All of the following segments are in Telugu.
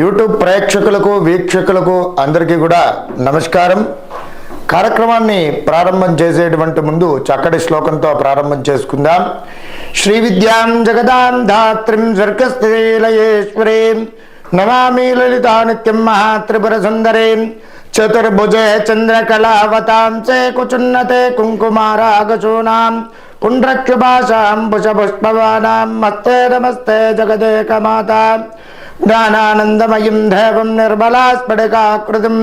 యూట్యూబ్ ప్రేక్షకులకు వీక్షకులకు అందరికీ కూడా నమస్కారం. కార్యక్రమాన్ని ప్రారంభం చేసేటువంటి ముందు చక్కటి శ్లోకంతో ప్రారంభం చేసుకుందాం. శ్రీ విద్యాం జగదాం ధాత్రిం స్వర్గస్థిలయేశ్వరీం నమామి లలితా నిత్యం మహాత్రిపుర సుందరీం చతుర్భుజే చంద్రకళావతాం చే కుచున్నతే కుంకుమారాగచూనాం పుండ్రక్షుభాషాం పుష్పవానాం మస్తే నమస్తే జగదేకమాతా జ్ఞానానందమయం దేవం నిర్మలాస్ఫటికాకృతిం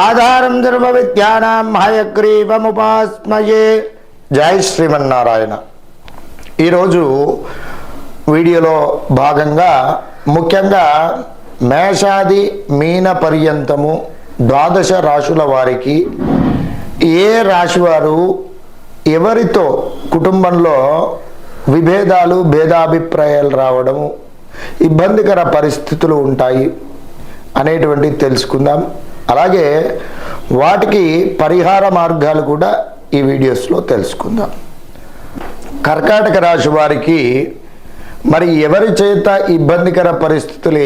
ఆధారం సర్వవిద్యానాం హయగ్రీవముపాస్మయే. జై శ్రీమన్నారాయణ. ఈరోజు వీడియోలో భాగంగా ముఖ్యంగా మేషాది మీన పర్యంతము ద్వాదశ రాశుల వారికి ఏ రాశివారు ఎవరితో కుటుంబంలో విభేదాలు భేదాభిప్రాయాలు రావడము ఇబ్బందికర పరిస్థితులు ఉంటాయి అనేటువంటిది తెలుసుకుందాం. అలాగే వాటికి పరిహార మార్గాలు కూడా ఈ వీడియోస్లో తెలుసుకుందాం. కర్కాటక రాశి వారికి మరి ఎవరి చేత ఇబ్బందికర పరిస్థితులు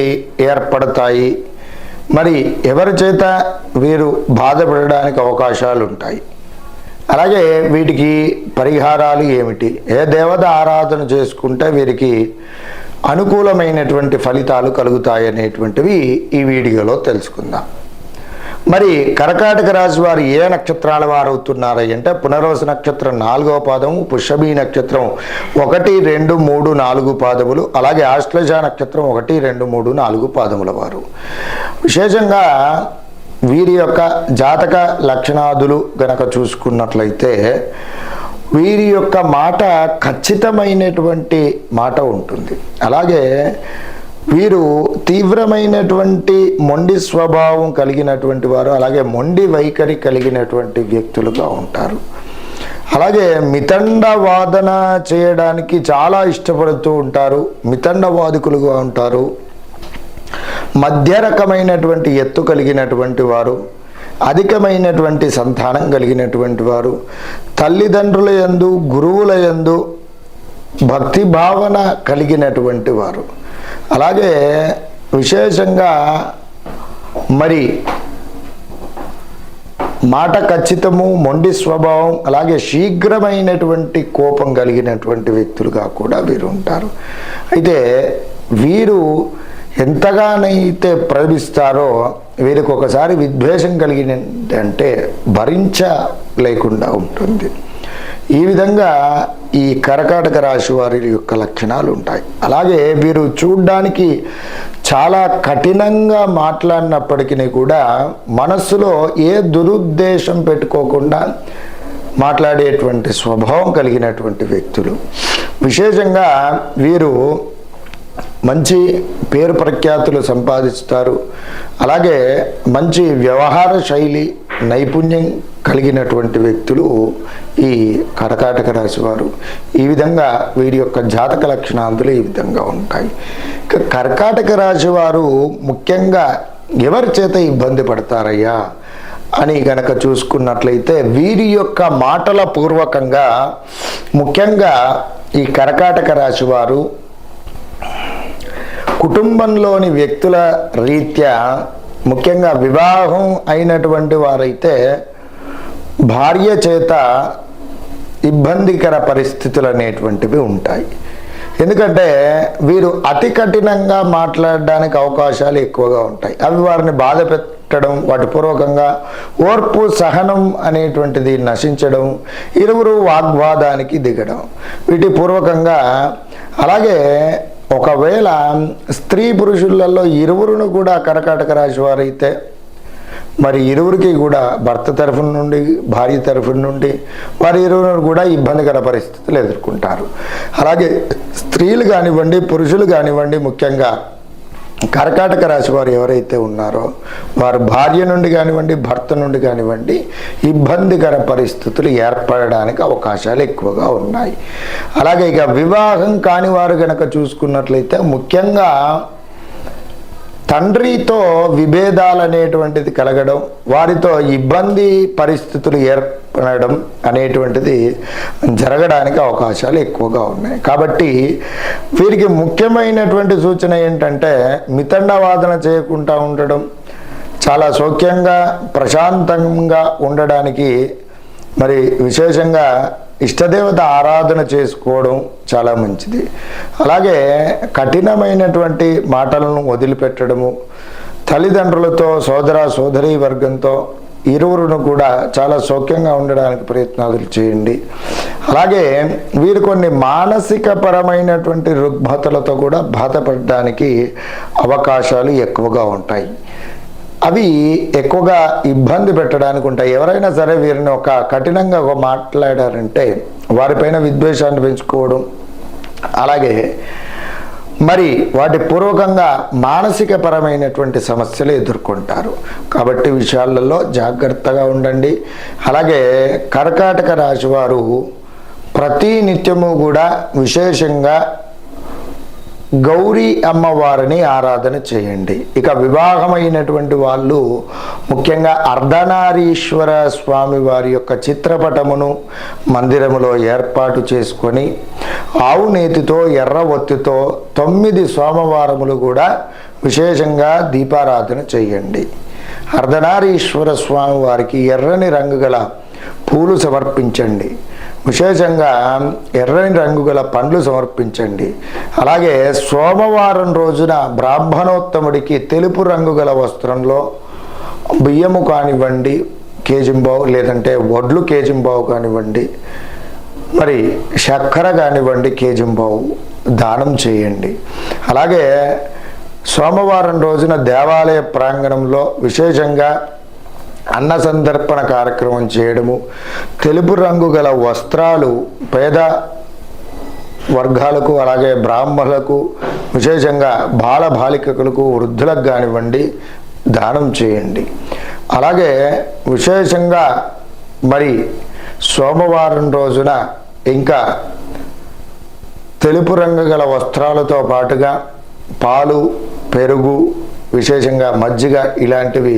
ఏర్పడతాయి, మరి ఎవరి చేత వీరు బాధపడడానికి అవకాశాలు ఉంటాయి, అలాగే వీటికి పరిహారాలు ఏమిటి, ఏ దేవత ఆరాధన చేసుకుంటే వీరికి అనుకూలమైనటువంటి ఫలితాలు కలుగుతాయి అనేటువంటివి ఈ వీడియోలో తెలుసుకుందాం. మరి కర్కాటక రాశి వారు ఏ నక్షత్రాల వారు అవుతున్నారు అంటే పునర్వసు నక్షత్రం 4వ పాదము, పుష్యభీ నక్షత్రం 1, 2, 3, 4 పాదములు, అలాగే ఆశ్లేష నక్షత్రం 1, 2, 3, 4 పాదముల వారు. విశేషంగా వీరి యొక్క జాతక లక్షణాదులు గనక చూసుకున్నట్లయితే వీరి యొక్క మాట ఖచ్చితమైనటువంటి మాట ఉంటుంది. అలాగే వీరు తీవ్రమైనటువంటి మొండి స్వభావం కలిగినటువంటి వారు, అలాగే మొండి వైఖరి కలిగినటువంటి వ్యక్తులుగా ఉంటారు. అలాగే మితండ వాదన చేయడానికి చాలా ఇష్టపడుతూ ఉంటారు, మితండవాదికులుగా ఉంటారు. మధ్య రకమైనటువంటి ఎత్తు కలిగినటువంటి వారు, అధికమైనటువంటి సంతానం కలిగినటువంటి వారు, తల్లిదండ్రుల యందు గురువుల యందు భక్తి భావన కలిగినటువంటి వారు. అలాగే విశేషంగా మరి మాట ఖచ్చితము, మొండి స్వభావం, అలాగే శీఘ్రమైనటువంటి కోపం కలిగినటువంటి వ్యక్తులుగా కూడా వీరు ఉంటారు. అయితే వీరు ఎంతగానైతే ప్రేమిస్తారో వీరికి ఒకసారి విద్వేషం కలిగినంటే భరించలేకుండా ఉంటుంది. ఈ విధంగా ఈ కర్కాటక రాశి వారి యొక్క లక్షణాలు ఉంటాయి. అలాగే వీరు చూడ్డానికి చాలా కఠినంగా మాట్లాడినప్పటికీ కూడా మనస్సులో ఏ దురుద్దేశం పెట్టుకోకుండా మాట్లాడేటువంటి స్వభావం కలిగినటువంటి వ్యక్తులు. విశేషంగా వీరు మంచి పేరు ప్రఖ్యాతులు సంపాదిస్తారు. అలాగే మంచి వ్యవహార శైలి నైపుణ్యం కలిగినటువంటి వ్యక్తులు ఈ కర్కాటక రాశి వారు. ఈ విధంగా వీరి యొక్క జాతక లక్షణాలు ఈ విధంగా ఉంటాయి. కర్కాటక రాశి వారు ముఖ్యంగా ఎవరి చేత ఇబ్బంది పడతారయ్యా అని గనక చూసుకున్నట్లయితే వీరి యొక్క మాటల పూర్వకంగా ముఖ్యంగా ఈ కర్కాటక రాశి వారు కుటుంబంలోని వ్యక్తుల రీత్యా ముఖ్యంగా వివాహం అయినటువంటి వారైతే భార్య చేత ఇబ్బందికర పరిస్థితులు అనేటువంటివి ఉంటాయి. ఎందుకంటే వీరు అతి కఠినంగా మాట్లాడడానికి అవకాశాలు ఎక్కువగా ఉంటాయి. అవి వారిని బాధ పెట్టడం, వాటి పూర్వకంగా ఓర్పు సహనం అనేటువంటిది నశించడం, ఇరువురు వాగ్వాదానికి దిగడం, వీటి పూర్వకంగా. అలాగే ఒకవేళ స్త్రీ పురుషులలో ఇరువురును కూడా కర్కాటక రాశి వారైతే మరి ఇరువురికి కూడా భర్త తరఫున నుండి భార్య తరఫున నుండి వారి ఇరువురు కూడా ఇబ్బందికర పరిస్థితులు ఎదుర్కొంటారు. అలాగే స్త్రీలు కానివ్వండి పురుషులు కానివ్వండి ముఖ్యంగా కర్కాటక రాశి వారు ఎవరైతే ఉన్నారో వారు భార్య నుండి కానివ్వండి భర్త నుండి కానివ్వండి ఇబ్బందికర పరిస్థితులు ఏర్పడడానికి అవకాశాలు ఎక్కువగా ఉన్నాయి. అలాగే ఇక వివాహం కాని వారు కనుక చూసుకున్నట్లయితే ముఖ్యంగా తండ్రితో విభేదాలు అనేటువంటిది కలగడం, వారితో ఇబ్బంది పరిస్థితులు సంతర్పణడం అనేటువంటిది జరగడానికి అవకాశాలు ఎక్కువగా ఉన్నాయి. కాబట్టి వీరికి ముఖ్యమైనటువంటి సూచన ఏంటంటే మితండవాదన చేయకుండా ఉండడం, చాలా సౌఖ్యంగా ప్రశాంతంగా ఉండడానికి మరి విశేషంగా ఇష్టదేవత ఆరాధన చేసుకోవడం చాలా మంచిది. అలాగే కఠినమైనటువంటి మాటలను వదిలిపెట్టడము, తల్లిదండ్రులతో సోదరీ వర్గంతో ఇరువురును కూడా చాలా సౌఖ్యంగా ఉండడానికి ప్రయత్నాలు చేయండి. అలాగే వీరు కొన్ని మానసిక పరమైనటువంటి రుగ్మతలతో కూడా బాధపడడానికి అవకాశాలు ఎక్కువగా ఉంటాయి. అవి ఎక్కువగా ఇబ్బంది పెట్టడానికి ఉంటాయి. ఎవరైనా సరే వీరిని ఒక కఠినంగా మాట్లాడారంటే వారిపైన విద్వేషాన్ని పెంచుకోవడం, అలాగే మరి వాటి పూర్వకంగా మానసిక పరమైనటువంటి సమస్యలు ఎదుర్కొంటారు. కాబట్టి విషయాలలో జాగ్రత్తగా ఉండండి. అలాగే కర్కాటక రాశి వారు ప్రతి నిత్యము కూడా విశేషంగా గౌరీ అమ్మవారిని ఆరాధన చేయండి. ఇక వివాహమైనటువంటి వాళ్ళు ముఖ్యంగా అర్ధనారీశ్వర స్వామి వారి యొక్క చిత్రపటమును మందిరములో ఏర్పాటు చేసుకొని ఆవు నేతితో ఎర్ర ఒత్తితో 9 సోమవారములు కూడా విశేషంగా దీపారాధన చేయండి. అర్ధనారీశ్వర స్వామి వారికి ఎర్రని రంగు గల పూలు సమర్పించండి. విశేషంగా ఎర్రని రంగు గల పండ్లు సమర్పించండి. అలాగే సోమవారం రోజున బ్రాహ్మణోత్తముడికి తెలుపు రంగు గల వస్త్రంలో బియ్యము కానివ్వండి కేజింబావు, లేదంటే వడ్లు కేజింబావు కానివ్వండి, మరి చక్కెర కానివ్వండి కేజింబావు దానం చేయండి. అలాగే సోమవారం రోజున దేవాలయ ప్రాంగణంలో విశేషంగా అన్న సంతర్పణ కార్యక్రమం చేయడము, తెలుపు రంగు గల వస్త్రాలు పేద వర్గాలకు అలాగే బ్రాహ్మణులకు విశేషంగా బాలబాలికలకు వృద్ధులకు కానివ్వండి దానం చేయండి. అలాగే విశేషంగా మరి సోమవారం రోజున ఇంకా తెలుపు రంగు గల వస్త్రాలతో పాటుగా పాలు, పెరుగు, విశేషంగా మజ్జిగ ఇలాంటివి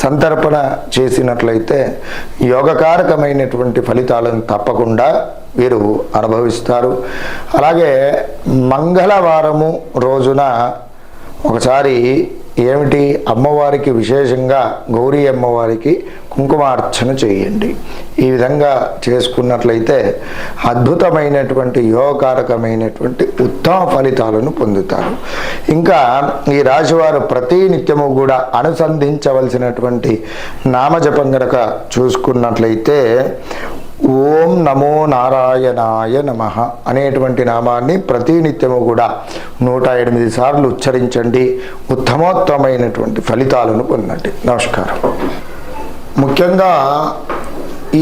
సంతర్పణ చేసినట్లయితే యోగకారకమైనటువంటి ఫలితాలను తప్పకుండా వీరు అనుభవిస్తారు. అలాగే మంగళవారము రోజున ఒకసారి ఏమిటి అమ్మవారికి విశేషంగా గౌరీ అమ్మవారికి కుంకుమార్చన చేయండి. ఈ విధంగా చేసుకున్నట్లయితే అద్భుతమైనటువంటి యోగకారకమైనటువంటి ఉత్తమ ఫలితాలను పొందుతారు. ఇంకా ఈ రాశివారు ప్రతి నిత్యము కూడా అనుసంధించవలసినటువంటి నామజపం గనక చూసుకున్నట్లయితే ఓం నమో నారాయణాయ నమః అనేటువంటి నామాన్ని ప్రతినిత్యము కూడా 108 సార్లు ఉచ్చరించండి. ఉత్తమోత్తమైనటువంటి ఫలితాలను పొందండి. నమస్కారం. ముఖ్యంగా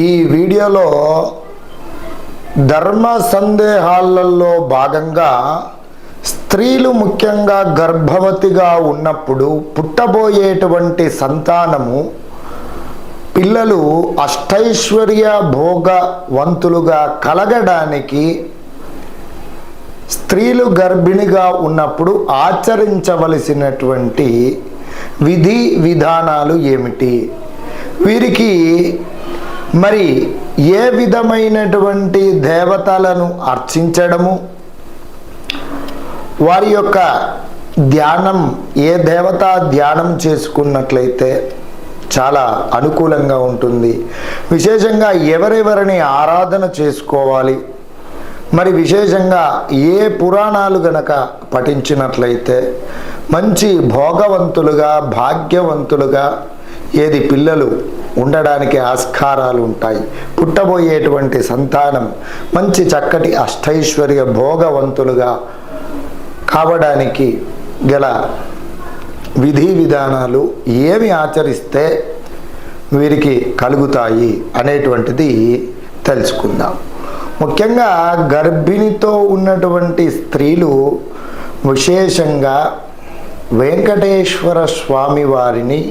ఈ వీడియోలో ధర్మ సందేహాలలో భాగంగా స్త్రీలు ముఖ్యంగా గర్భవతిగా ఉన్నప్పుడు పుట్టబోయేటువంటి సంతానము పిల్లలు అష్టైశ్వర్య భోగవంతులుగా కలగడానికి స్త్రీలు గర్భిణిగా ఉన్నప్పుడు ఆచరించవలసినటువంటి విధి విధానాలు ఏమిటి, వీరికి మరి ఏ విధమైనటువంటి దేవతలను అర్చించడము, వారి యొక్క ధ్యానం ఏ దేవతా ధ్యానం చేసుకున్నట్లయితే చాలా అనుకూలంగా ఉంటుంది, విశేషంగా ఎవరెవరిని ఆరాధన చేసుకోవాలి, మరి విశేషంగా ఏ పురాణాలు గనక పఠించినట్లయితే మంచి భోగవంతులుగా భాగ్యవంతులుగా ఏది పిల్లలు ఉండడానికి ఆస్కారాలు ఉంటాయి, పుట్టబోయేటువంటి సంతానం మంచి చక్కటి అష్టైశ్వర్య భోగవంతులుగా కావడానికి గల విధి విధానాలు ఏమి ఆచరిస్తే వీరికి కలుగుతాయి అనేటువంటిది తెలుసుకుందాం. ముఖ్యంగా గర్భిణితో ఉన్నటువంటి స్త్రీలు విశేషంగా వెంకటేశ్వర స్వామి వారిని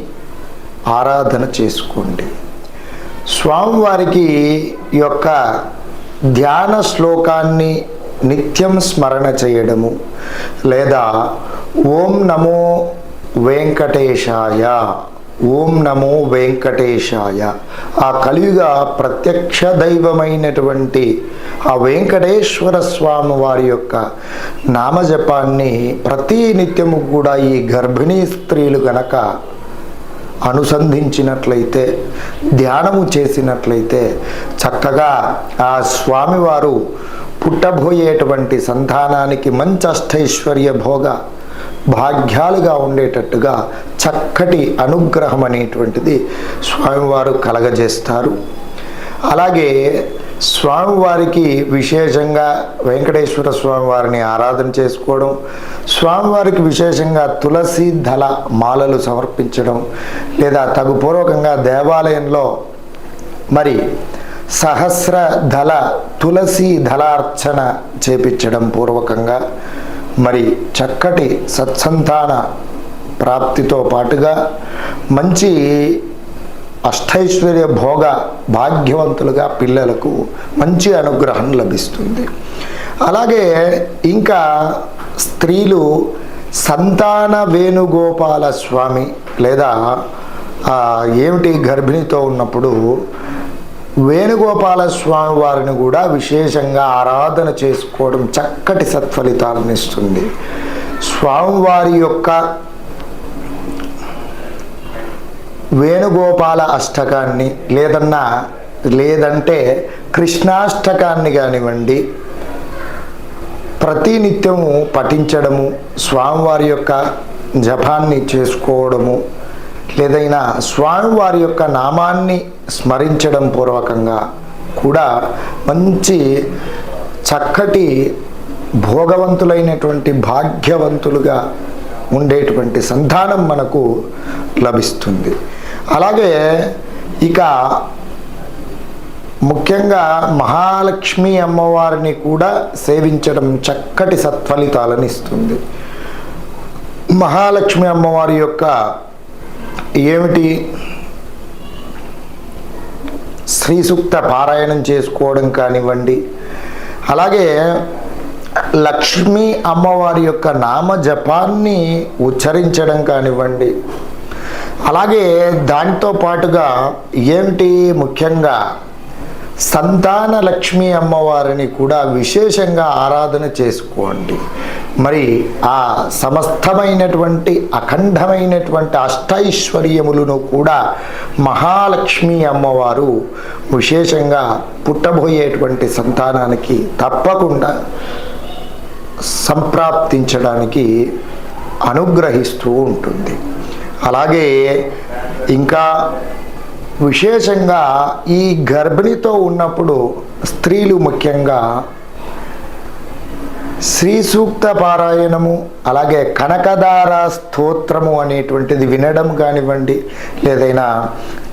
ఆరాధన చేసుకోండి. స్వామివారికి యొక్క ధ్యాన శ్లోకాన్ని నిత్యం స్మరణ చేయడము, లేదా ఓం నమో వెంకటేశాయ, ఓం నమో వెంకటేశాయ. ఆ కలియుగ ప్రత్యక్ష దైవమైనటువంటి ఆ వెంకటేశ్వర స్వామి వారి యొక్క నామజపాన్ని ప్రతి నిత్యము కూడా ఈ గర్భిణీ స్త్రీలు గనక అనుసంధించినట్లయితే, ధ్యానము చేసినట్లయితే చక్కగా ఆ స్వామివారు పుట్టబోయేటువంటి సంతానానికి మంచి అష్టైశ్వర్య భోగ భాగ్యాలుగా ఉండేటట్టుగా చక్కటి అనుగ్రహం అనేటువంటిది స్వామివారు కలగజేస్తారు. అలాగే స్వామివారికి విశేషంగా వెంకటేశ్వర స్వామివారిని ఆరాధన చేసుకోవడం, స్వామివారికి విశేషంగా తులసి దళ మాలలు సమర్పించడం, లేదా తగుపూర్వకంగా దేవాలయంలో మరి సహస్ర దళ తులసి దళార్చన చేపించడం పూర్వకంగా మరి చక్కటి సత్సంతాన ప్రాప్తితో పాటుగా మంచి అష్టైశ్వర్య భోగ భాగ్యవంతులుగా పిల్లలకు మంచి అనుగ్రహం లభిస్తుంది. అలాగే ఇంకా స్త్రీలు సంతాన వేణుగోపాల స్వామి లేదా ఏమిటి గర్భిణితో ఉన్నప్పుడు వేణుగోపాల స్వామి వారిని కూడా విశేషంగా ఆరాధన చేసుకోవడం చక్కటి సత్ఫలితాలను ఇస్తుంది. స్వామివారి యొక్క వేణుగోపాల అష్టకాన్ని లేదంటే కృష్ణాష్టకాన్ని కానివ్వండి ప్రతినిత్యము పఠించడము, స్వామివారి యొక్క జపాన్ని చేసుకోవడము, లేదైనా స్వామివారి యొక్క నామాన్ని స్మరించడం పూర్వకంగా కూడా మంచి చక్కటి భోగవంతులైనటువంటి భాగ్యవంతులుగా ఉండేటువంటి సంతానం మనకు లభిస్తుంది. అలాగే ఇక ముఖ్యంగా మహాలక్ష్మి అమ్మవారిని కూడా సేవించడం చక్కటి సత్ఫలితాలను ఇస్తుంది. మహాలక్ష్మి అమ్మవారి యొక్క ఏమిటి శ్రీ సూక్త పారాయణం చేసుకోవడం కానివ్వండి, అలాగే లక్ష్మీ అమ్మవారి యొక్క నామ జపాన్ని ఉచ్చరించడం కానివ్వండి, అలాగే దాంతో పాటుగా ఏమిటి ముఖ్యంగా సంతాన లక్ష్మీ అమ్మవారిని కూడా విశేషంగా ఆరాధన చేసుకోండి. మరి ఆ సమస్తమైనటువంటి అఖండమైనటువంటి అష్టైశ్వర్యములను కూడా మహాలక్ష్మి అమ్మవారు విశేషంగా పుట్టబోయేటువంటి సంతానానికి తప్పకుండా సంప్రాప్తించడానికి అనుగ్రహిస్తూ ఉంటుంది. అలాగే ఇంకా విశేషంగా ఈ గర్భిణితో ఉన్నప్పుడు స్త్రీలు ముఖ్యంగా శ్రీ సూక్త పారాయణము, అలాగే కనకదార స్తోత్రము అనేటువంటిది వినడం కానివ్వండి, లేదైనా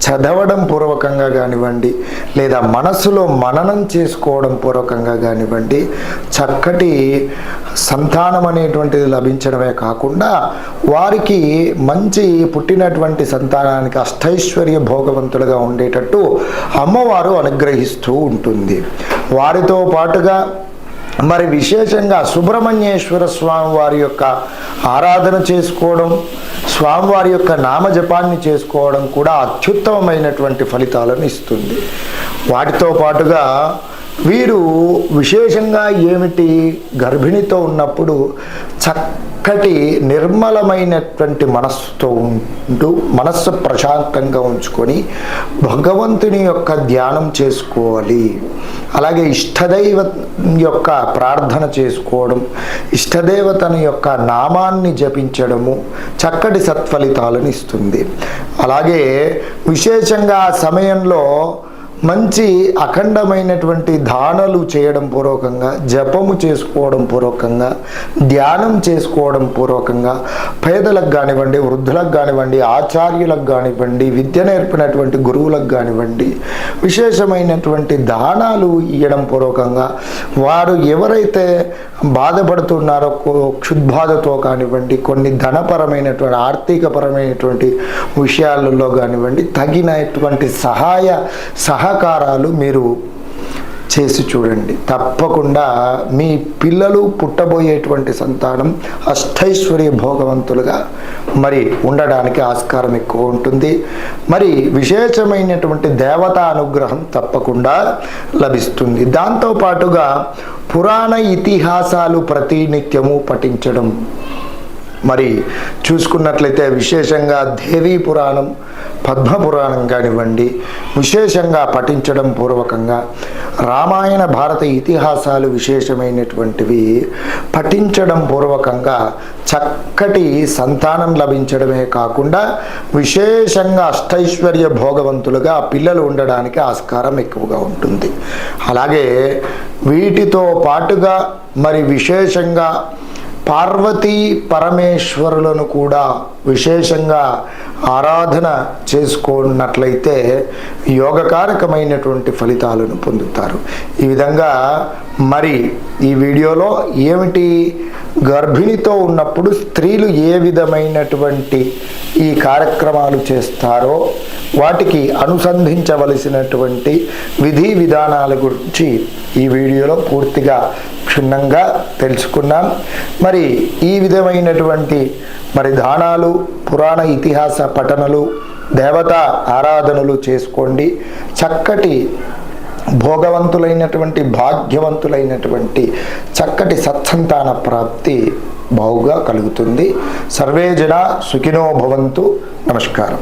చదవడం పూర్వకంగా కానివ్వండి, లేదా మనసులో మననం చేసుకోవడం పూర్వకంగా కానివ్వండి చక్కటి సంతానం అనేటువంటిది లభించడమే కాకుండా వారికి మంచి పుట్టినటువంటి సంతానానికి అష్టైశ్వర్య భోగవంతులుగా ఉండేటట్టు అమ్మవారు అనుగ్రహిస్తూ ఉంటుంది. వారితో పాటుగా మరి విశేషంగా సుబ్రహ్మణ్యేశ్వర స్వామి వారి యొక్క ఆరాధన చేసుకోవడం, స్వామివారి యొక్క నామజపాన్ని చేసుకోవడం కూడా అత్యుత్తమమైనటువంటి ఫలితాలను ఇస్తుంది. వాటితో పాటుగా వీరు విశేషంగా ఏమిటి గర్భిణితో ఉన్నప్పుడు చక్కటి నిర్మలమైనటువంటి మనస్సుతో ఉంటూ మనస్సు ప్రశాంతంగా ఉంచుకొని భగవంతుని యొక్క ధ్యానం చేసుకోవాలి. అలాగే ఇష్టదైవ యొక్క ప్రార్థన చేసుకోవడం, ఇష్టదేవతని యొక్క నామాన్ని జపించడము చక్కటి సత్ఫలితాలను ఇస్తుంది. అలాగే విశేషంగా ఆ సమయంలో మంచి అఖండమైనటువంటి దానాలు చేయడం పూర్వకంగా, జపము చేసుకోవడం పూర్వకంగా, ధ్యానం చేసుకోవడం పూర్వకంగా పేదలకు కానివ్వండి, వృద్ధులకు కానివ్వండి, ఆచార్యులకు కానివ్వండి, విద్య నేర్పినటువంటి గురువులకు కానివ్వండి విశేషమైనటువంటి దానాలు ఇవ్వడం పూర్వకంగా వారు ఎవరైతే బాధపడుతున్నారో క్షుద్బాధతో కానివ్వండి, కొన్ని ధనపరమైనటువంటి ఆర్థికపరమైనటువంటి విషయాలలో కానివ్వండి తగినటువంటి సహాయ సహకారాలు మీరు చేసి చూడండి. తప్పకుండా మీ పిల్లలు పుట్టబోయేటువంటి సంతానం అష్టైశ్వర్య భోగవంతులుగా మరి ఉండడానికి ఆస్కారం ఎక్కువ ఉంటుంది. మరి విశేషమైనటువంటి దేవతా అనుగ్రహం తప్పకుండా లభిస్తుంది. దాంతోపాటుగా పురాణ ఇతిహాసాలు ప్రతినిత్యము పఠించడం, మరి చూసుకున్నట్లయితే విశేషంగా దేవీ పురాణం, పద్మ పురాణం కానివ్వండి, విశేషంగా పఠించడం పూర్వకంగా రామాయణ భారత ఇతిహాసాలు విశేషమైనటువంటివి పఠించడం పూర్వకంగా చక్కటి సంతానం లభించడమే కాకుండా విశేషంగా అష్టైశ్వర్య భోగవంతులుగా పిల్లలు ఉండడానికి ఆస్కారం ఎక్కువగా ఉంటుంది. అలాగే వీటితో పాటుగా మరి విశేషంగా పార్వతీ పరమేశ్వరులను కూడా విశేషంగా ఆరాధన చేసుకున్నట్లయితే యోగకారకమైనటువంటి ఫలితాలను పొందుతారు. ఈ విధంగా మరి ఈ వీడియోలో ఏమిటి, గర్భిణితో ఉన్నప్పుడు స్త్రీలు ఏ విధమైనటువంటి ఈ కార్యక్రమాలు చేస్తారో వాటికి అనుసంధించవలసినటువంటి విధి విధానాల గురించి ఈ వీడియోలో పూర్తిగా క్షుణ్ణంగా తెలుసుకున్నాం. మరి ఈ విధమైనటువంటి మరి దానాలు, పురాణ ఇతిహాస పఠనలు, దేవతా ఆరాధనలు చేసుకోండి. చక్కటి భోగవంతులైనటువంటి భాగ్యవంతులైనటువంటి చక్కటి సత్సంతాన ప్రాప్తి బావుగా కలుగుతుంది. సర్వే జన సుఖినో భవంతు. నమస్కారం.